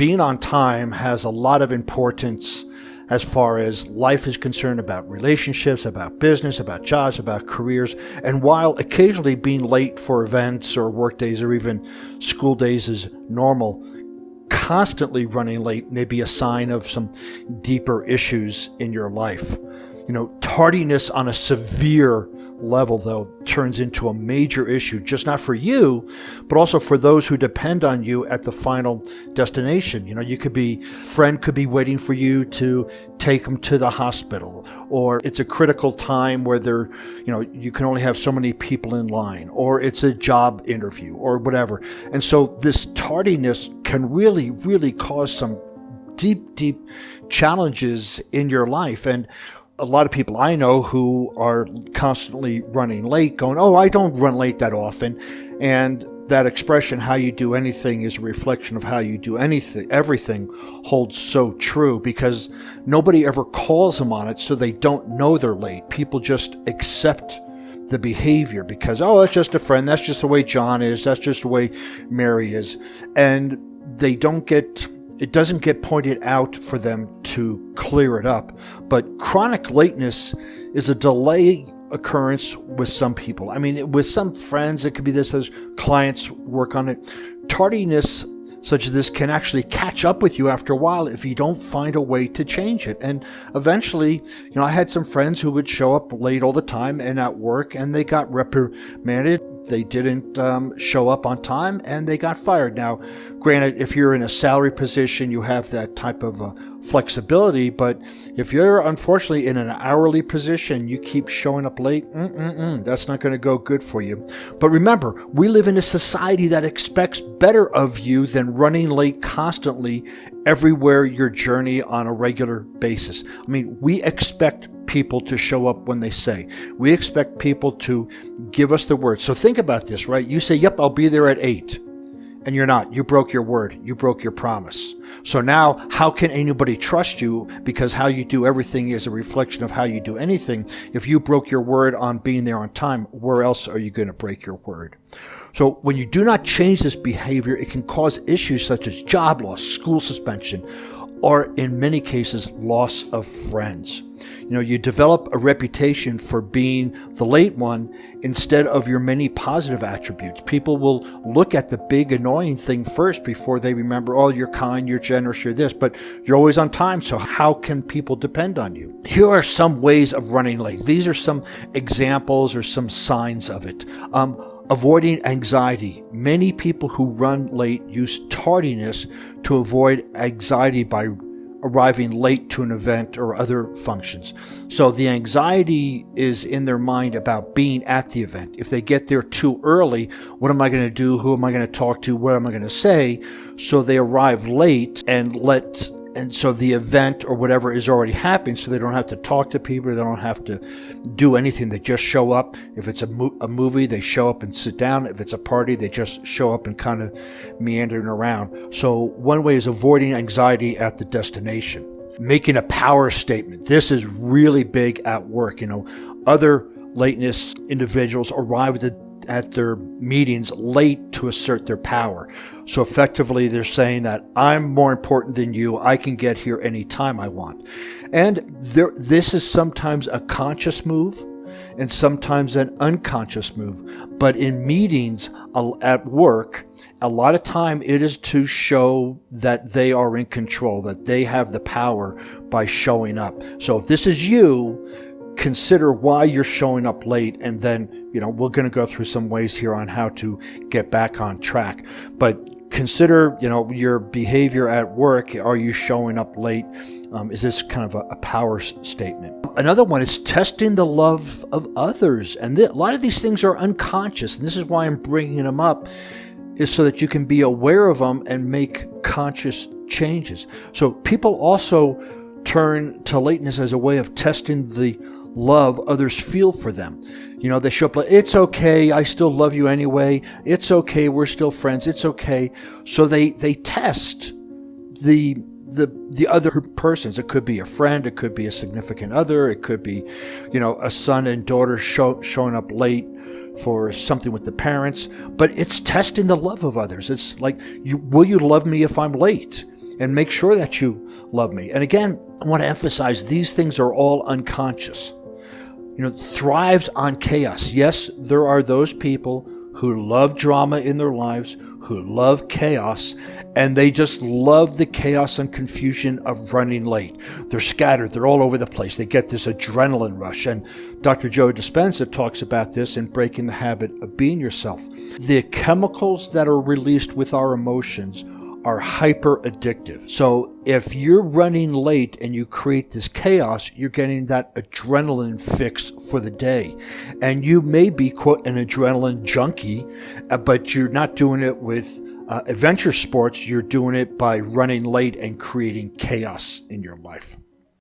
being on time has a lot of importance as far as life is concerned, about relationships, about business, about jobs, about careers. And while occasionally being late for events or work days or even school days is normal, constantly running late may be a sign of some deeper issues in your life. Tardiness on a severe level, though, turns into a major issue, just not for you, but also for those who depend on you at the final destination. Friend could be waiting for you to take them to the hospital, or it's a critical time where you can only have so many people in line, or it's a job interview or whatever. And so this tardiness can really, really cause some deep, deep challenges in your life. And a lot of people I know who are constantly running late going, oh, I don't run late that often. And that expression, how you do anything is a reflection of how you do everything holds so true, because nobody ever calls them on it, so they don't know they're late. People just accept the behavior because, oh, that's just a friend. That's just the way John is. That's just the way Mary is. And it doesn't get pointed out for them to clear it up. But chronic lateness is a delay occurrence with some people. With some friends, it could be this as clients work on it. Tardiness such as this can actually catch up with you after a while if you don't find a way to change it. And eventually, I had some friends who would show up late all the time and at work, and they got reprimanded. They didn't show up on time, and they got fired. Now, granted, if you're in a salary position, you have that type of flexibility. But if you're unfortunately in an hourly position, you keep showing up late, that's not going to go good for you. But remember, we live in a society that expects better of you than running late constantly everywhere you journey on a regular basis. We expect people to show up when they say. We expect people to give us the word. So think about this, right? You say, yep, I'll be there at 8. And you're not. You broke your word. You broke your promise. So now, how can anybody trust you? Because how you do everything is a reflection of how you do anything. If you broke your word on being there on time, where else are you going to break your word? So when you do not change this behavior, it can cause issues such as job loss, school suspension, or in many cases, loss of friends. You develop a reputation for being the late one instead of your many positive attributes. People will look at the big annoying thing first before they remember, oh, you're kind, you're generous, you're this, but you're always on time. So how can people depend on you? Here are some ways of running late. These are some examples or some signs of it. Avoiding anxiety. Many people who run late use tardiness to avoid anxiety by arriving late to an event or other functions. So the anxiety is in their mind about being at the event. If they get there too early, what am I going to do? Who am I going to talk to? What am I going to say? So they arrive late and so the event or whatever is already happening, so they don't have to talk to people, they don't have to do anything, they just show up. If it's a movie, they show up and sit down. If it's a party, they just show up and kind of meandering around. So one way is avoiding anxiety at the destination. Making a power statement. This is really big at work. Other lateness individuals arrive at their meetings late to assert their power. So effectively, they're saying that I'm more important than you. I can get here anytime I want. And this is sometimes a conscious move and sometimes an unconscious move. But in meetings at work, a lot of time it is to show that they are in control, that they have the power by showing up. So if this is you, consider why you're showing up late, and then, we're going to go through some ways here on how to get back on track. But consider, your behavior at work. Are you showing up late? Is this kind of a power statement? Another one is testing the love of others. And a lot of these things are unconscious. And this is why I'm bringing them up, is so that you can be aware of them and make conscious changes. So people also turn to lateness as a way of testing the love others feel for them. They show up like, it's okay, I still love you anyway. It's okay, we're still friends. It's okay. So they test the other persons. It could be a friend, it could be a significant other, it could be, a son and daughter showing up late for something with the parents. But it's testing the love of others. It's like, will you love me if I'm late? and make sure that you love me. And again, I want to emphasize these things are all unconscious. Thrives on chaos. Yes, there are those people who love drama in their lives, who love chaos, and they just love the chaos and confusion of running late. They're scattered. They're all over the place. They get this adrenaline rush. And Dr. Joe Dispenza talks about this in Breaking the Habit of Being Yourself. The chemicals that are released with our emotions are hyper addictive. So if you're running late and you create this chaos, you're getting that adrenaline fix for the day. And you may be, quote, an adrenaline junkie, but you're not doing it with adventure sports. You're doing it by running late and creating chaos in your life.